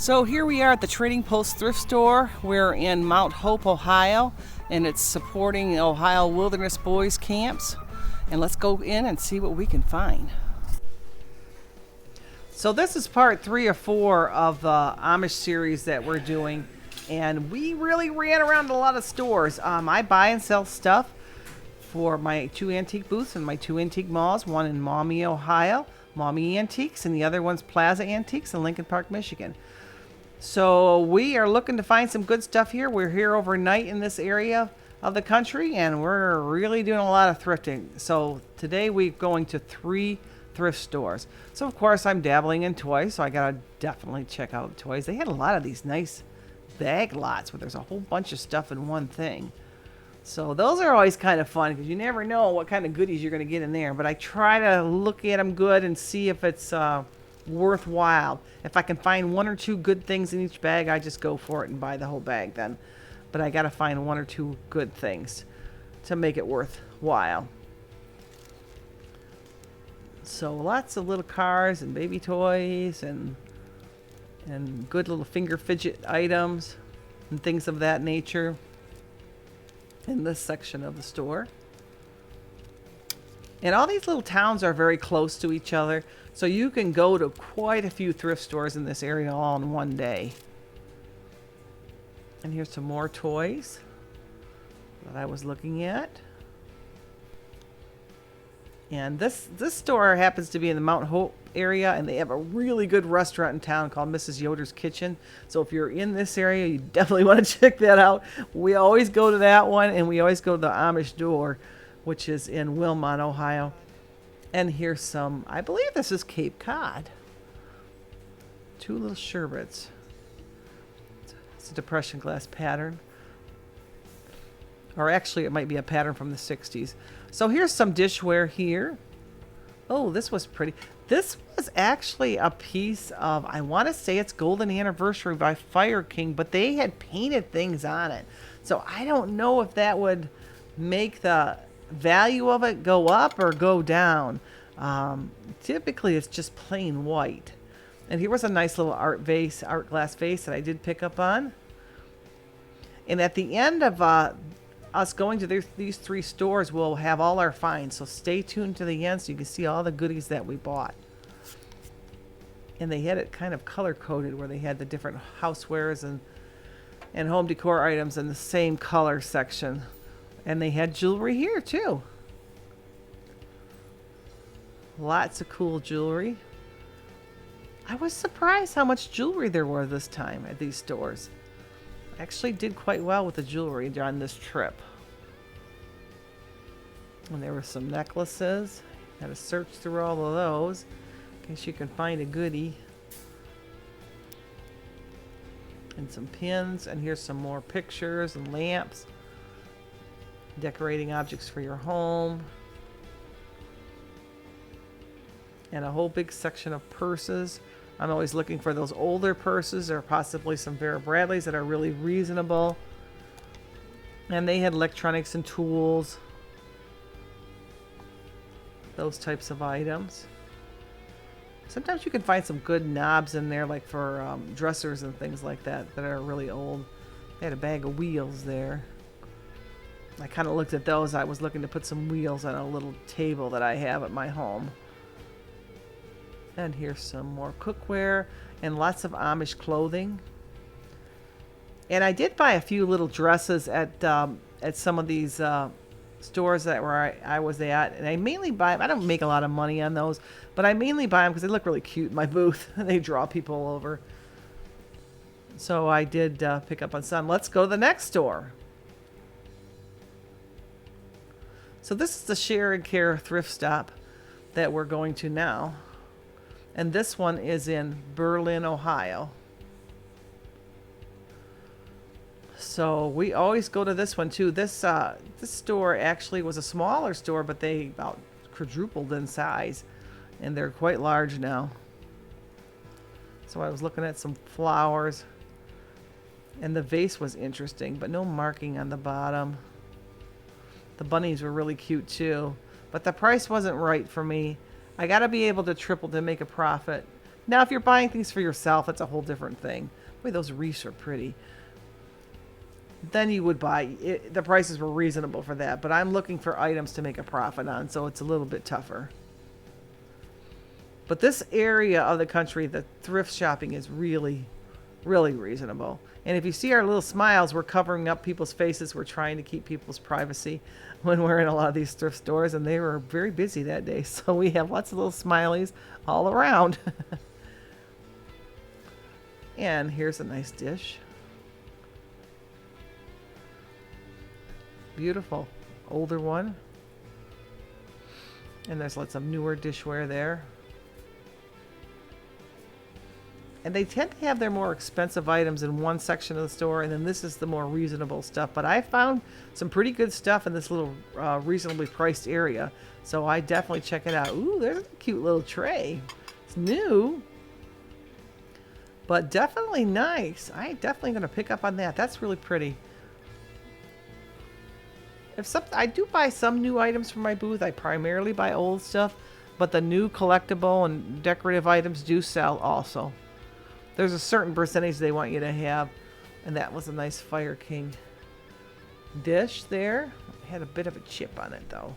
So here we are at the Trading Post Thrift Store. We're in Mount Hope, Ohio, and it's supporting Ohio Wilderness Boys Camps. And let's go in and see what we can find. So this is part 3 or 4 of the Amish series that we're doing. And we really ran around a lot of stores. I buy and sell stuff for my 2 antique booths and my 2 antique malls. One in Maumee, Ohio, Maumee Antiques, and the other one's Plaza Antiques in Lincoln Park, Michigan. So we are looking to find some good stuff here. We're here overnight in this area of the country, and we're really doing a lot of thrifting. So today we're going to 3 thrift stores. So of course I'm dabbling in toys, so I gotta definitely check out toys. They had a lot of these nice bag lots where there's a whole bunch of stuff in one thing. So those are always kind of fun because you never know what kind of goodies you're going to get in there. But I try to look at them good and see if it's worthwhile. If I can find 1 or 2 good things in each bag, I just go for it and buy the whole bag then. But I got to find 1 or 2 good things to make it worthwhile. So lots of little cars and baby toys and good little finger fidget items and things of that nature in this section of the store. And all these little towns are very close to each other, so you can go to quite a few thrift stores in this area all in one day. And here's some more toys that I was looking at. And this store happens to be in the Mount Hope area, and they have a really good restaurant in town called Mrs. Yoder's Kitchen. So if you're in this area, you definitely want to check that out. We always go to that one, and we always go to the Amish Door, which is in Wilmot, Ohio. And here's some, I believe this is Cape Cod. 2 little sherbets. It's a depression glass pattern. Or actually, it might be a pattern from the 60s. So here's some dishware here. Oh, this was pretty. This was actually a piece of, I want to say it's Golden Anniversary by Fire King, but they had painted things on it. So I don't know if that would make the value of it go up or go down. Typically, it's just plain white. And here was a nice little art glass vase that I did pick up on. And at the end of us going to these 3 stores, we'll have all our finds. So stay tuned to the end so you can see all the goodies that we bought. And they had it kind of color-coded where they had the different housewares and home decor items in the same color section. And they had jewelry here, too. Lots of cool jewelry. I was surprised how much jewelry there were this time at these stores. Actually did quite well with the jewelry on this trip. And there were some necklaces. Had to search through all of those in case you can find a goodie. And some pins. And here's some more pictures and lamps. Decorating objects for your home. And a whole big section of purses. I'm always looking for those older purses or possibly some Vera Bradleys that are really reasonable. And they had electronics and tools. Those types of items. Sometimes you can find some good knobs in there, like for dressers and things like that are really old. They had a bag of wheels there. I kind of looked at those. I was looking to put some wheels on a little table that I have at my home. And here's some more cookware and lots of Amish clothing. And I did buy a few little dresses at some of these stores that I was at. And I mainly buy them. I don't make a lot of money on those, but I mainly buy them because they look really cute in my booth. They draw people over. So I did pick up on some. Let's go to the next store. So this is the Share and Care thrift stop that we're going to now. And this one is in Berlin, Ohio. So we always go to this one too. This store actually was a smaller store, but they about quadrupled in size. And they're quite large now. So I was looking at some flowers. And the vase was interesting, but no marking on the bottom. The bunnies were really cute too. But the price wasn't right for me. I got to be able to triple to make a profit. Now, if you're buying things for yourself, it's a whole different thing. Boy, those wreaths are pretty. Then you would buy it, the prices were reasonable for that. But I'm looking for items to make a profit on, so it's a little bit tougher. But this area of the country, the thrift shopping is really, really reasonable. And if you see our little smiles, we're covering up people's faces. We're trying to keep people's privacy when we're in a lot of these thrift stores. And they were very busy that day. So we have lots of little smileys all around. And here's a nice dish. Beautiful. Older one. And there's lots of newer dishware there. And they tend to have their more expensive items in one section of the store, and then this is the more reasonable stuff. But I found some pretty good stuff in this little reasonably priced area. So I definitely check it out. Ooh, there's a cute little tray. It's new, but definitely nice. I'm definitely going to pick up on that. That's really pretty. I do buy some new items from my booth. I primarily buy old stuff, but the new collectible and decorative items do sell also. There's a certain percentage they want you to have, and that was a nice Fire King dish there. It had a bit of a chip on it though,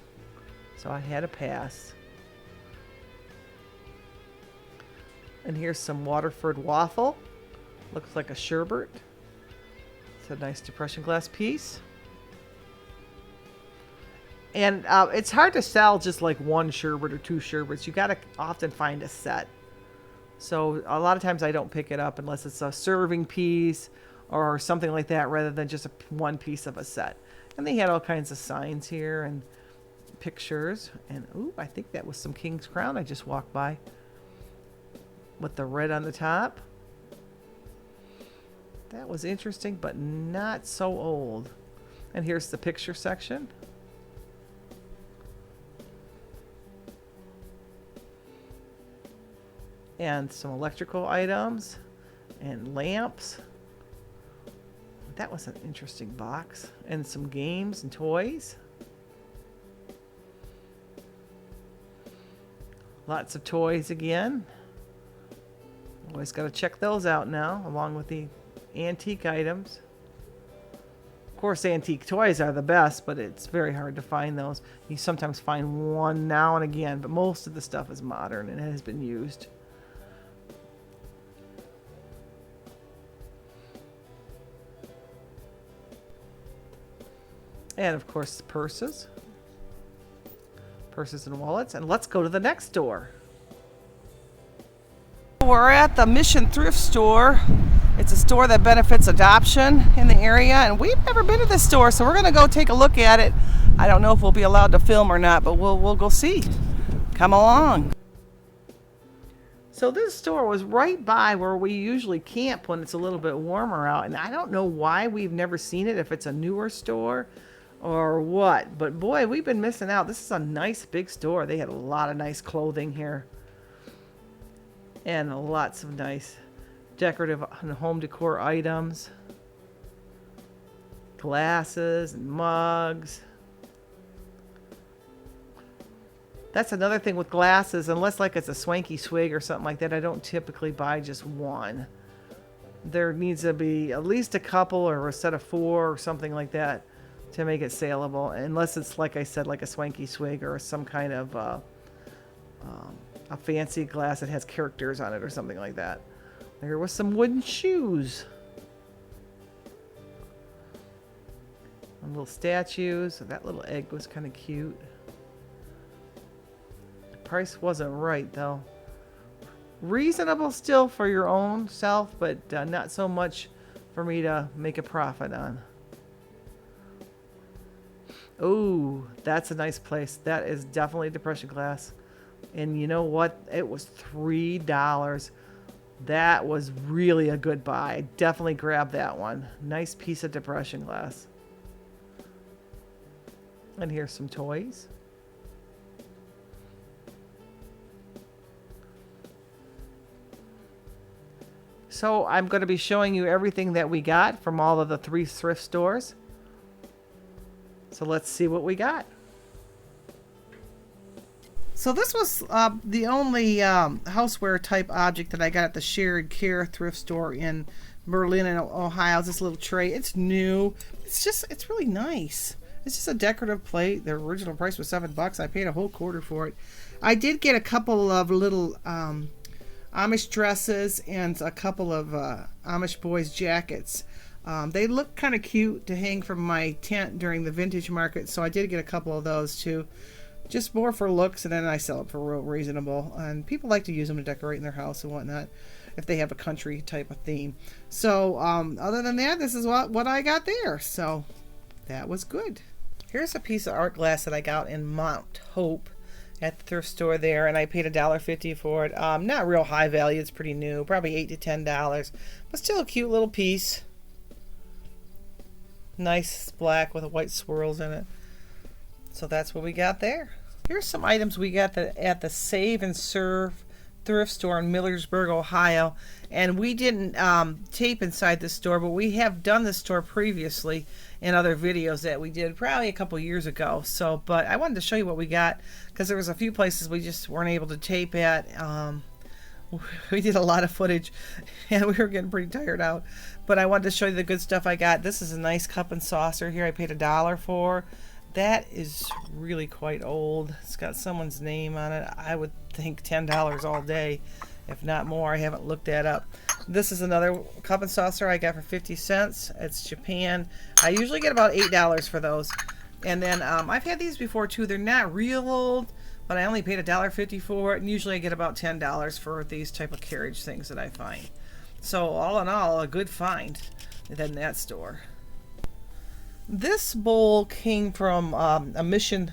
so I had to pass. And here's some Waterford waffle. Looks like a sherbet. It's a nice depression glass piece. And it's hard to sell just like one sherbet or two sherbets. You got to often find a set. So a lot of times I don't pick it up unless it's a serving piece or something like that rather than just one piece of a set. And they had all kinds of signs here and pictures. And ooh, I think that was some King's Crown I just walked by with the red on the top. That was interesting, but not so old. And here's the picture section. And some electrical items and lamps. That was an interesting box. And some games and toys. Lots of toys again. Always got to check those out now, along with the antique items. Of course, antique toys are the best, but it's very hard to find those. You sometimes find one now and again, but most of the stuff is modern and has been used. And of course, purses and wallets. And let's go to the next door. We're at the Mission Thrift Store. It's a store that benefits adoption in the area, and we've never been to this store, so we're going to go take a look at it. I don't know if we'll be allowed to film or not, but we'll go see. Come along. So this store was right by where we usually camp when it's a little bit warmer out, and I don't know why we've never seen it, if it's a newer store or what, but boy, we've been missing out. This is a nice big store. They had a lot of nice clothing here and lots of nice decorative and home decor items, glasses and mugs. That's another thing with glasses, unless like it's a swanky swig or something like that, I don't typically buy just one. There needs to be at least a couple or a set of 4 or something like that to make it saleable, unless it's, like I said, like a swanky swig or some kind of a fancy glass that has characters on it or something like that. There was some wooden shoes. And little statues. That little egg was kind of cute. The price wasn't right, though. Reasonable still for your own self, but not so much for me to make a profit on. Oh, that's a nice place. That is definitely depression glass. And you know what? It was $3. That was really a good buy. I definitely grabbed that one. Nice piece of depression glass. And here's some toys. So I'm going to be showing you everything that we got from all of the 3 thrift stores. So let's see what we got. So this was the only houseware type object that I got at the Shared Care thrift store in Berlin, Ohio. It's this little tray. It's new. It's really nice. It's just a decorative plate. The original price was $7. I paid a whole quarter for it. I did get a couple of little Amish dresses and a couple of Amish boys jackets. They look kind of cute to hang from my tent during the vintage market, so I did get a couple of those too. Just more for looks, and then I sell it for real reasonable. And people like to use them to decorate in their house and whatnot if they have a country type of theme. So other than that, this is what I got there. So that was good. Here's a piece of art glass that I got in Mount Hope at the thrift store there, and I paid $1.50 for it. Not real high value. It's pretty new, probably $8 to $10, but still a cute little piece. Nice black with white swirls in it. So that's what we got there. Here's some items we got at the Save and Serve thrift store in Millersburg, Ohio. And we didn't tape inside the store, but we have done this store previously in other videos that we did probably a couple years ago. So, but I wanted to show you what we got because there was a few places we just weren't able to tape at. We did a lot of footage and we were getting pretty tired out. But I wanted to show you the good stuff I got. This is a nice cup and saucer here I paid $1 for. That is really quite old. It's got someone's name on it. I would think $10 all day, if not more. I haven't looked that up. This is another cup and saucer I got for 50 cents. It's Japan. I usually get about $8 for those. And then I've had these before too. They're not real old, but I only paid $1.50 for it. And usually I get about $10 for these type of carriage things that I find. So all in all, a good find in that store. This bowl came from a Mission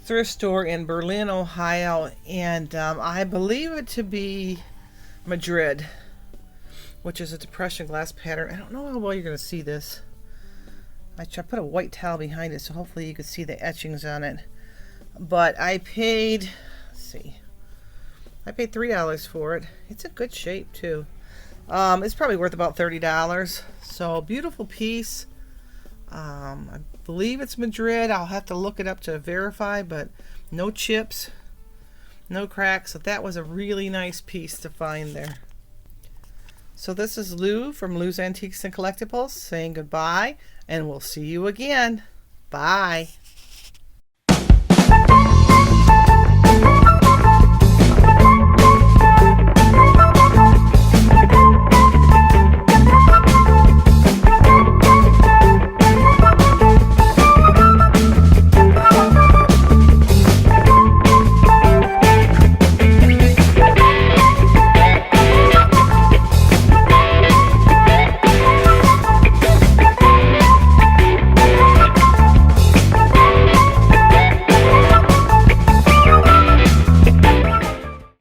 thrift store in Berlin, Ohio, and I believe it to be Madrid, which is a depression glass pattern. I don't know how well you're going to see this. I put a white towel behind it, so hopefully you can see the etchings on it. But I paid, let's see, I paid $3 for it. It's a good shape too. It's probably worth about $30. So beautiful piece. I believe it's Madrid. I'll have to look it up to verify, but no chips, no cracks. So that was a really nice piece to find there. So this is Lou from Lou's Antiques and Collectibles saying goodbye, and we'll see you again. Bye.